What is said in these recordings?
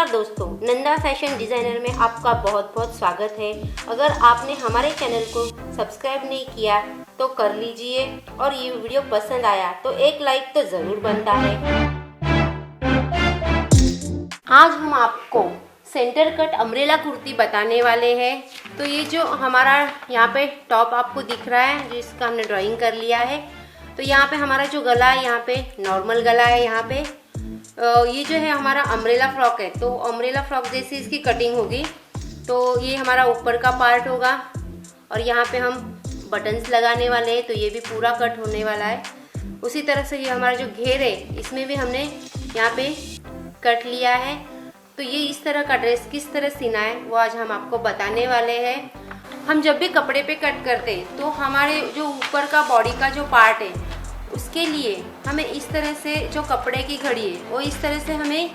नमस्कार दोस्तों, Nanda fashion designer में आपका बहुत बहुत स्वागत है। अगर आपने हमारे चैनल को सब्सक्राइब नहीं किया तो कर लीजिए और ये वीडियो पसंद आया तो एक लाइक तो ज़रूर बनता है। आज हम आपको सेंटर कट अम्ब्रेला कुर्ती बताने वाले हैं। तो ये जो हमारा यहाँ पे टॉप आपको दिख रहा है, जिसका हमने ड्राइंग कर लिया है। तो यहाँ पे हमारा जो गला है, यहाँ पे नॉर्मल गला है। यहाँ पे ये जो है हमारा अम्ब्रेला फ्रॉक है, तो अम्ब्रेला फ्रॉक जैसी इसकी कटिंग होगी। तो ये हमारा ऊपर का पार्ट होगा और यहाँ पे हम बटन्स लगाने वाले हैं, तो ये भी पूरा कट होने वाला है। उसी तरह से ये हमारा जो घेर है, इसमें भी हमने यहाँ पे कट लिया है। तो ये इस तरह का ड्रेस किस तरह सीना है वो आज हम आपको बताने वाले हैं। हम जब भी कपड़े पे कट करते हैं तो हमारे जो ऊपर का बॉडी का जो पार्ट है, उसके लिए हमें इस तरह से जो कपड़े की घड़ी है वो इस तरह से हमें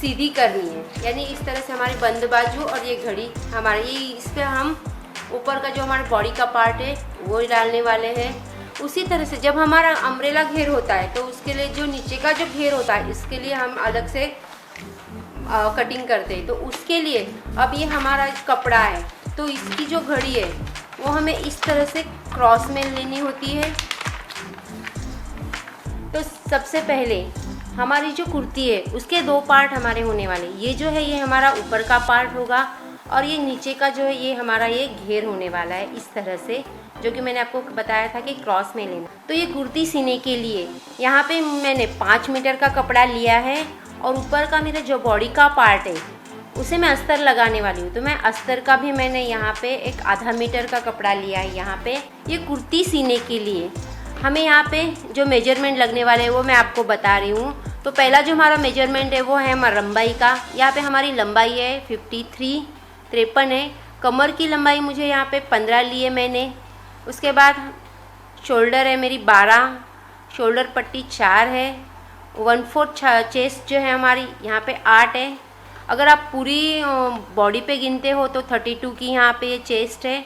सीधी करनी है। यानी इस तरह से हमारी बंद बाजू और ये घड़ी हमारी, ये इस पर हम ऊपर का जो हमारे बॉडी का पार्ट है वो डालने वाले हैं। उसी तरह से जब हमारा अम्ब्रेला घेर होता है तो उसके लिए जो नीचे का जो घेर होता है, इसके लिए हम अलग से कटिंग करते हैं। तो उसके लिए अब ये हमारा कपड़ा है, तो इसकी जो घड़ी है वो हमें इस तरह से क्रॉस में लेनी होती है। तो सबसे पहले हमारी जो कुर्ती है उसके दो पार्ट हमारे होने वाले। ये जो है ये हमारा ऊपर का पार्ट होगा और ये नीचे का जो है ये हमारा ये घेर होने वाला है, इस तरह से, जो कि मैंने आपको बताया था कि क्रॉस में लेना। तो ये कुर्ती सीने के लिए यहाँ पे मैंने 5 मीटर का कपड़ा लिया है और ऊपर का मेरा जो बॉडी का पार्ट है उसे मैं अस्तर लगाने वाली हूँ। तो मैं अस्तर का भी मैंने यहाँ पे एक आधा मीटर का कपड़ा लिया है। यहाँ पे ये कुर्ती सीने के लिए हमें यहाँ पे जो मेजरमेंट लगने वाले हैं वो मैं आपको बता रही हूँ। तो पहला जो हमारा मेजरमेंट है वो है हमारा लंबाई का। यहाँ पे हमारी लंबाई है 53 है। कमर की लंबाई मुझे यहाँ पे 15 लिए मैंने। उसके बाद शोल्डर है मेरी 12, शोल्डर पट्टी 4 है, 1/4 चेस्ट जो है हमारी यहाँ पे 8 है। अगर आप पूरी बॉडी पे गिनते हो तो 32 की यहाँ पे ये चेस्ट है।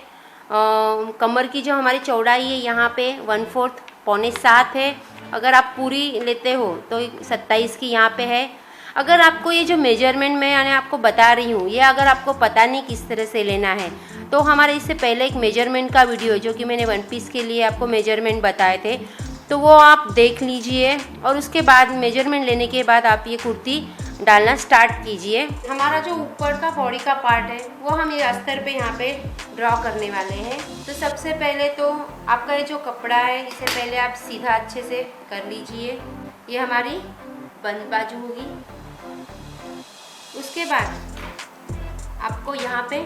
कमर की जो हमारी चौड़ाई है यहाँ पे 1/4 6.25 है। अगर आप पूरी लेते हो तो 27 की यहाँ पे है। अगर आपको ये जो मेजरमेंट मैं आपको बता रही हूँ, ये अगर आपको पता नहीं किस तरह से लेना है तो हमारे इससे पहले एक मेजरमेंट का वीडियो है, जो कि मैंने 1 पीस के लिए आपको मेजरमेंट बताए थे, तो वो आप देख लीजिए। और उसके बाद मेजरमेंट लेने के बाद आप ये कुर्ती डालना स्टार्ट कीजिए। हमारा जो ऊपर का बॉडी का पार्ट है वो हम ये अस्तर पे यहाँ पे ड्रॉ करने वाले हैं। तो सबसे पहले तो आपका ये जो कपड़ा है इसे पहले आप सीधा अच्छे से कर लीजिए। ये हमारी बंद बाजू होगी। उसके बाद आपको यहाँ पे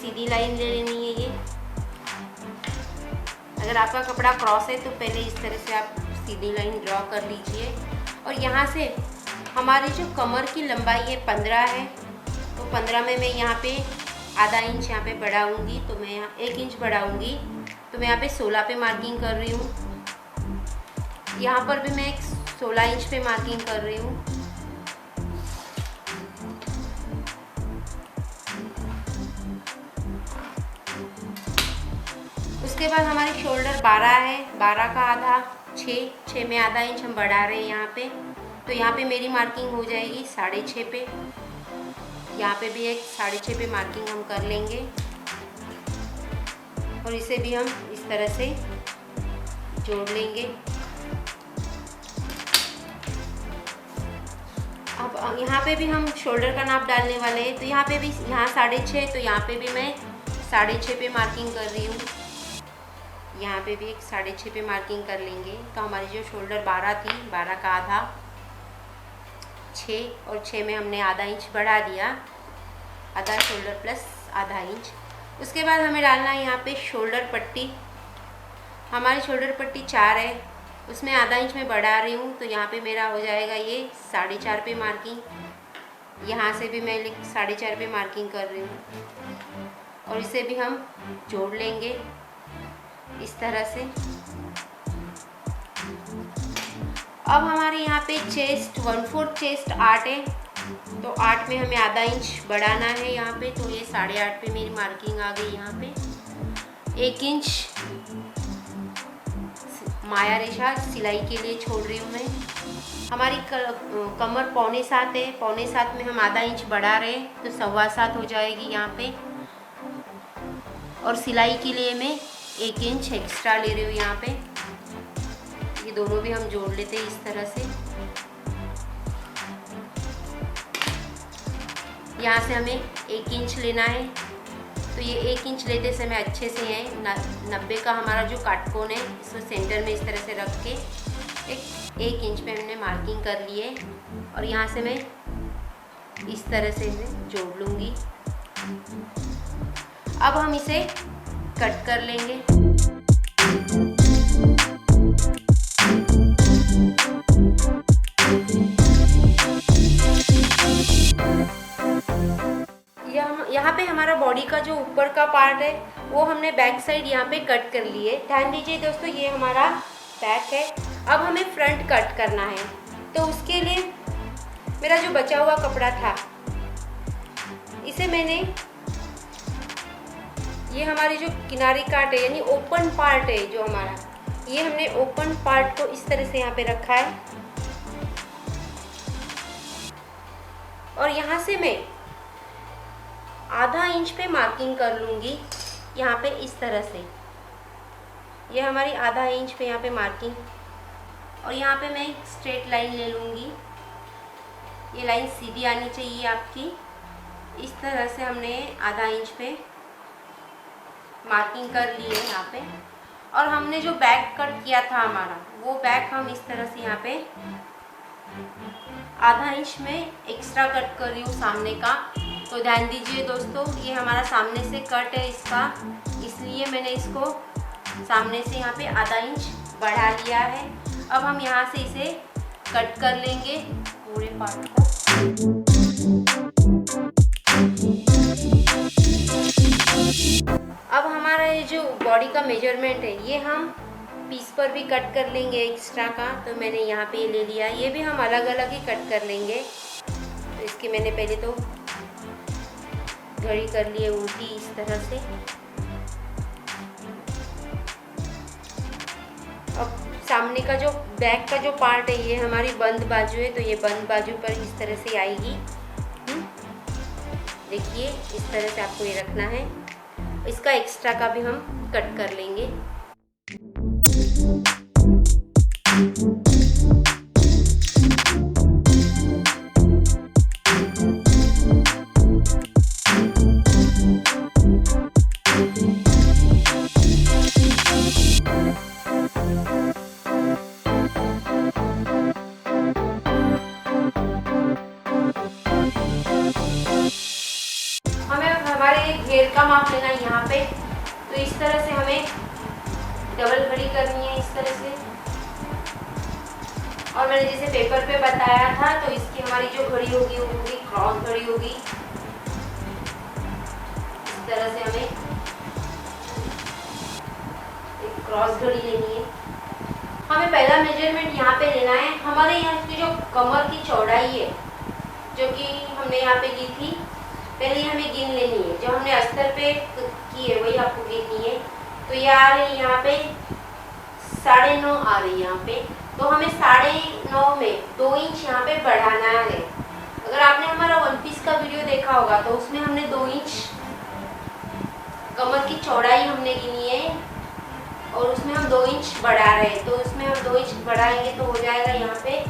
सीधी लाइन ले लेनी है। ये अगर आपका कपड़ा क्रॉस है तो पहले इस तरह से आप सीधी लाइन ड्रॉ कर लीजिए। और यहाँ से हमारी जो कमर की लंबाई है 15 है, तो 15 में मैं यहाँ पे आधा इंच यहाँ पे बढ़ाऊँगी। तो मैं यहाँ 1 इंच बढ़ाऊँगी, तो मैं यहाँ पे 16 पे मार्किंग कर रही हूँ। यहाँ पर भी मैं 16 इंच पे मार्किंग कर रही हूँ। उसके बाद हमारी शोल्डर 12 है, 12 का आधा 6 में आधा इंच हम बढ़ा रहे हैं यहाँ पे। तो यहाँ पे मेरी मार्किंग हो जाएगी 6.5 पे। यहाँ पे भी एक 6.5 पे मार्किंग हम कर लेंगे और इसे भी हम इस तरह से जोड़ लेंगे। अब यहाँ पे भी हम शोल्डर का नाप डालने वाले हैं। तो यहाँ पे भी यहाँ 6.5, तो यहाँ पे भी मैं 6.5 पे मार्किंग कर रही हूँ। यहाँ पे भी एक 6.5 पे मार्किंग कर लेंगे। तो हमारी जो शोल्डर 12 थी, 12 का आधा 6 और 6 में हमने आधा इंच बढ़ा दिया, आधा शोल्डर प्लस आधा इंच। उसके बाद हमें डालना है यहाँ पे शोल्डर पट्टी। हमारी शोल्डर पट्टी 4 है, उसमें आधा इंच में बढ़ा रही हूँ। तो यहाँ पे मेरा हो जाएगा ये 4.5 पे मार्किंग। यहाँ से भी मैं 4.5 पे मार्किंग कर रही हूँ और इसे भी हम जोड़ लेंगे इस तरह से। अब हमारे यहाँ पे चेस्ट 1/4 चेस्ट 8 है, तो 8 में हमें आधा इंच बढ़ाना है यहाँ पे। तो ये 8.5 पे मेरी मार्किंग आ गई। यहाँ पे 1 इंच माया रेशा सिलाई के लिए छोड़ रही हूँ मैं। हमारी कमर 6.25 है, 6.25 में हम आधा इंच बढ़ा रहे हैं तो 7.25 हो जाएगी यहाँ पे। और सिलाई के लिए मैं 1 इंच एक्स्ट्रा ले रही हूँ यहाँ पे। ये दोनों भी हम जोड़ लेते हैं इस तरह से। यहाँ से हमें 1 इंच लेना है, तो ये 1 इंच लेते समय अच्छे से है 90 का हमारा जो काटकोन है इसको सेंटर में इस तरह से रख के 1 इंच पे हमने मार्किंग कर ली है। और यहाँ से मैं इस तरह से इसे जोड़ लूँगी। अब हम इसे कट कर लेंगे। यहाँ पे हमारा बॉडी का जो ऊपर का पार्ट है वो हमने बैक साइड यहाँ पे कट कर लिए। ध्यान दीजिए दोस्तों, ये हमारा बैक है। अब हमें फ्रंट कट करना है, तो उसके लिए मेरा जो बचा हुआ कपड़ा था इसे मैंने, ये हमारी जो किनारी काट है यानी ओपन पार्ट है जो हमारा, ये हमने ओपन पार्ट को इस तरह से यहाँ पे रखा है। और यहाँ से मैं आधा इंच पे मार्किंग कर लूँगी यहाँ पे इस तरह से। ये हमारी आधा इंच पे यहाँ पे मार्किंग। और यहाँ पे मैं स्ट्रेट लाइन ले लूँगी। ये लाइन सीधी आनी चाहिए आपकी। इस तरह से हमने आधा इंच पे मार्किंग कर ली है यहाँ पे। और हमने जो बैक कट किया था हमारा, वो बैक हम इस तरह से यहाँ पे आधा इंच में एक्स्ट्रा कट कर रही हूँ सामने का। तो ध्यान दीजिए दोस्तों, ये हमारा सामने से कट है इसका, इसलिए मैंने इसको सामने से यहाँ पे आधा इंच बढ़ा लिया है। अब हम यहाँ से इसे कट कर लेंगे पूरे पार्ट को। अब हमारा ये जो बॉडी का मेजरमेंट है ये हम पीस पर भी कट कर लेंगे एक्स्ट्रा का। तो मैंने यहाँ पे ले लिया, ये भी हम अलग अलग ही कट कर लेंगे। तो इसकी मैंने पहले तो घड़ी कर ली है उल्टी इस तरह से। अब सामने का जो बैक का जो पार्ट है ये हमारी बंद बाजू है, तो ये बंद बाजू पर इस तरह से आएगी। देखिए इस तरह से आपको ये रखना है। इसका एक्स्ट्रा का भी हम कट कर लेंगे। हमारे घेर का माप लेना है यहाँ पे। तो इस तरह से हमें डबल घड़ी करनी है इस तरह से। और मैंने जैसे पेपर पे बताया था, तो इसकी हमारी जो घड़ी होगी वो होगी क्रॉस घड़ी होगी। इस तरह से हमें एक क्रॉस घड़ी लेनी है। हमें पहला मेजरमेंट यहाँ पे लेना है। हमारे यहाँ की जो कमर की चौड़ाई है जो कि हमने यहाँ पे ली थी, पहले हमें गिन लेनी है। जो हमने अस्तर पे की है वही आपको गिननी है। तो ये आ रही है यहाँ पे 9.5 आ रही है यहाँ पे। तो हमें 9.5 में 2 इंच यहाँ पे बढ़ाना है। अगर आपने हमारा 1 पीस का वीडियो देखा होगा तो उसमें हमने 2 इंच कमर की चौड़ाई हमने गिनी है और उसमें हम 2 इंच बढ़ा रहे हैं। तो उसमें हम 2 इंच बढ़ाएंगे तो हो जाएगा यहाँ पे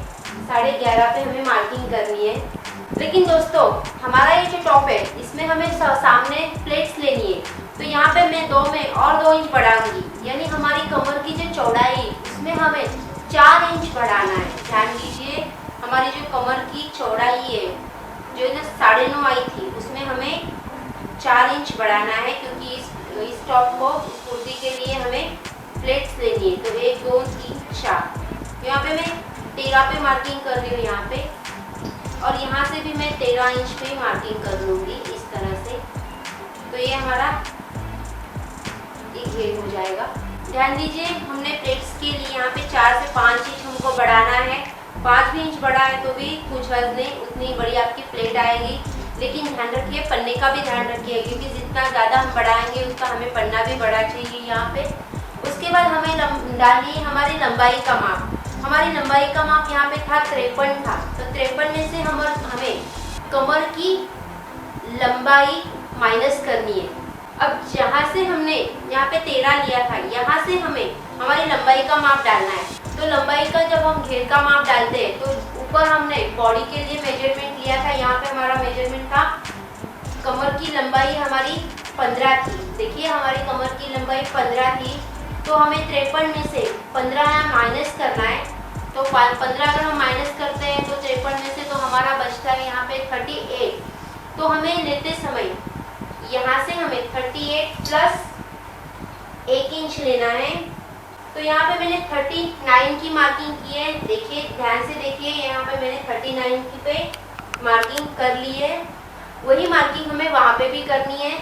11.5 पे हमें मार्किंग करनी है। लेकिन दोस्तों हमारा ये जो टॉप है इसमें हमें सामने प्लेट्स लेनी है। तो यहाँ पे मैं 2 में और 2 इंच बढ़ाऊंगी, यानी हमारी कमर की जो चौड़ाई उसमें हमें 4 इंच बढ़ाना है। ध्यान दीजिए, हमारी जो कमर की चौड़ाई है जो ना 9.5 आई थी उसमें हमें 4 इंच बढ़ाना है, क्योंकि इस टॉप को, इस कुर्ती के लिए हमें प्लेट्स लेनी है। तो 1 2 3 4, यहाँ पे मैं 13 पे मार्किंग कर रही हूँ यहाँ पे। और यहाँ से भी मैं 13 इंच पे मार्किंग कर लूँगी इस तरह से। तो ये हमारा एक घेर हो जाएगा। ध्यान दीजिए, हमने प्लेट्स के लिए यहाँ पे 4 से 5 इंच हमको बढ़ाना है। 5 भी इंच बढ़ा है तो भी कुछ हर्ज नहीं, उतनी बड़ी आपकी प्लेट आएगी। लेकिन ध्यान रखिए, पन्ने का भी ध्यान रखिए, क्योंकि जितना ज़्यादा हम बढ़ाएंगे उतना हमें पन्ना भी बड़ा चाहिए यहाँ पे। उसके बाद हमें डालिए हमारी लंबाई का माप। हमारी लंबाई का माप यहाँ पे था 53 था, तो 53 में से हमें कमर की लंबाई माइनस करनी है। अब जहाँ से हमने यहाँ पे 13 लिया था, यहाँ से हमें हमारी लंबाई का माप डालना है। तो लंबाई का जब हम घेर का माप डालते हैं तो ऊपर हमने बॉडी के लिए मेजरमेंट लिया था, यहाँ पे हमारा मेजरमेंट था कमर की लंबाई हमारी 15 थी। देखिए हमारी कमर की लंबाई 15 थी, तो हमें 53 में से 15 माइनस करना है। तो 15 अगर हम माइनस करते हैं तो 53 में से तो हमारा बचता है यहाँ पे 38। तो हमें लेते समय यहाँ से हमें 38 प्लस 1 इंच लेना है। तो यहाँ पे मैंने 39 की मार्किंग की है। देखिए ध्यान से देखिए, यहाँ पे मैंने 39 की पे मार्किंग कर ली है। वही मार्किंग हमें वहाँ पे भी करनी है।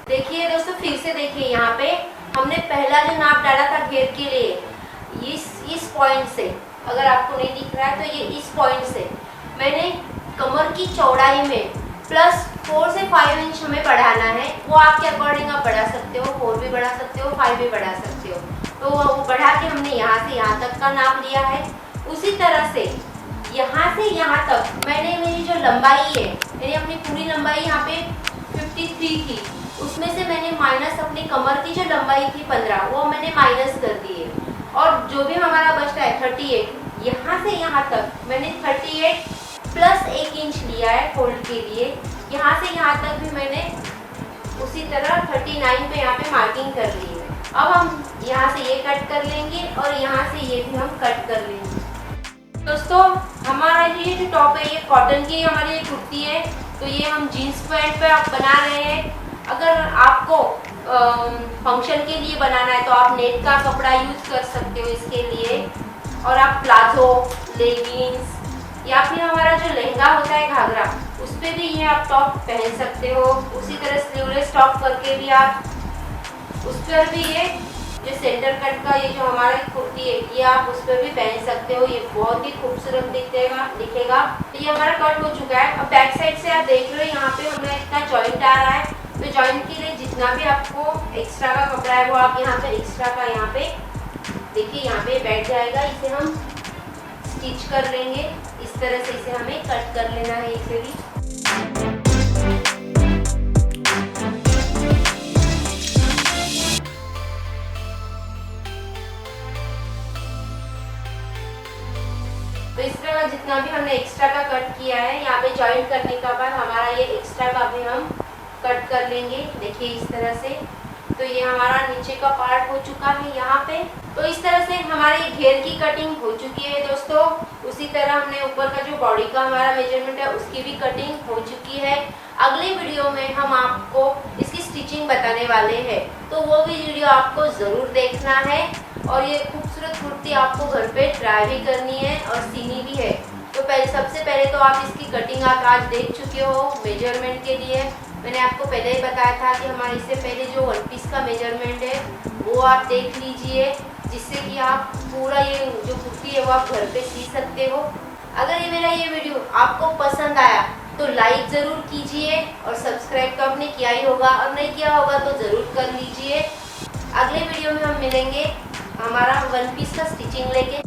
देखिए दोस्तों, फिर से देखिए, यहाँ पे हमने पहला जो नाप डाला था घेर के लिए, इस पॉइंट से, अगर आपको नहीं दिख रहा है तो ये इस पॉइंट से मैंने कमर की चौड़ाई में प्लस 4 से 5 इंच हमें बढ़ाना है। वो आपके अकॉर्डिंग आप बढ़ा सकते हो, 4 भी बढ़ा सकते हो, 5 भी बढ़ा सकते हो। तो वो बढ़ा के हमने यहाँ से यहाँ तक का नाप लिया है। उसी तरह से यहाँ से यहाँ तक मैंने मेरी जो लंबाई है, मैंने अपनी पूरी लंबाई यहाँ पे 53 थी, उसमें से मैंने माइनस अपनी कमर की जो लंबाई थी 15, वो मैंने माइनस कर दी है। और जो भी हमारा बचता है 38, यहाँ से यहाँ तक मैंने 38 प्लस 1 इंच लिया है फोल्ड के लिए। यहाँ से यहाँ तक भी मैंने उसी तरह 39 पे यहाँ पे मार्किंग कर ली है। अब हम यहाँ से ये कट कर लेंगे और यहाँ से ये भी हम कट कर लेंगे। दोस्तों, हमारा ये जो टॉप है ये कॉटन की हमारी ये कुर्ती है, तो ये हम जीन्स पैंट पे आप बना रहे हैं। अगर आपको फंक्शन के लिए बनाना है तो आप नेट का कपड़ा यूज कर सकते हो इसके लिए। और आप प्लाजो, लेगिंग्स या फिर हमारा जो लहंगा होता है घाघरा, उस पर भी ये आप टॉप पहन सकते हो। उसी तरह स्लीवलेस टॉप करके भी आप उस पर भी ये जो सेंटर कट का ये जो हमारा कुर्ती है, ये आप उस पर भी पहन सकते हो। ये बहुत ही खूबसूरत दिखेगा। तो ये हमारा कट हो चुका है। अब बैक साइड से आप देख रहे हो, यहाँ पे हमें इतना जॉइंट आ रहा है। तो जॉइंट के लिए जितना भी आपको एक्स्ट्रा का कपड़ा है वो आप यहाँ पे एक्स्ट्रा का यहाँ पे देखिए यहाँ पे बैठ जाएगा। इसे हम स्टिच कर लेंगे। इस तरह से इसे हमें कट कर लेना है इसे भी। तो इस तरह जितना भी हमने एक्स्ट्रा का कट किया है, यहाँ पे जॉइंट करने के बाद हमारा ये एक्स्ट्रा का भी हम कट कर लेंगे। देखिए इस तरह से। तो ये हमारा नीचे का पार्ट हो चुका है यहाँ पे। तो इस तरह से हमारे घेर की कटिंग हो चुकी है दोस्तों। उसी तरह हमने ऊपर का जो बॉडी का हमारा मेजरमेंट है उसकी भी कटिंग हो चुकी है। अगले वीडियो में हम आपको इसकी स्टिचिंग बताने वाले हैं, तो वो भी वीडियो आपको ज़रूर देखना है। और ये खूबसूरत कुर्ती आपको घर पे ट्राई भी करनी है और सीनी भी है। तो सबसे पहले तो आप इसकी कटिंग आप आज देख चुके हो। मेजरमेंट के लिए मैंने आपको पहले ही बताया था कि हमारे इससे पहले जो वन पीस का मेजरमेंट है वो आप देख लीजिए, जिससे कि आप पूरा ये जो कुर्ती है वो आप घर पे सी सकते हो। अगर ये मेरा ये वीडियो आपको पसंद आया तो लाइक ज़रूर कीजिए और सब्सक्राइब तो आपने किया ही होगा, और नहीं किया होगा तो ज़रूर कर लीजिए। अगले वीडियो में हम मिलेंगे हमारा वन पीस का स्टिचिंग लेके।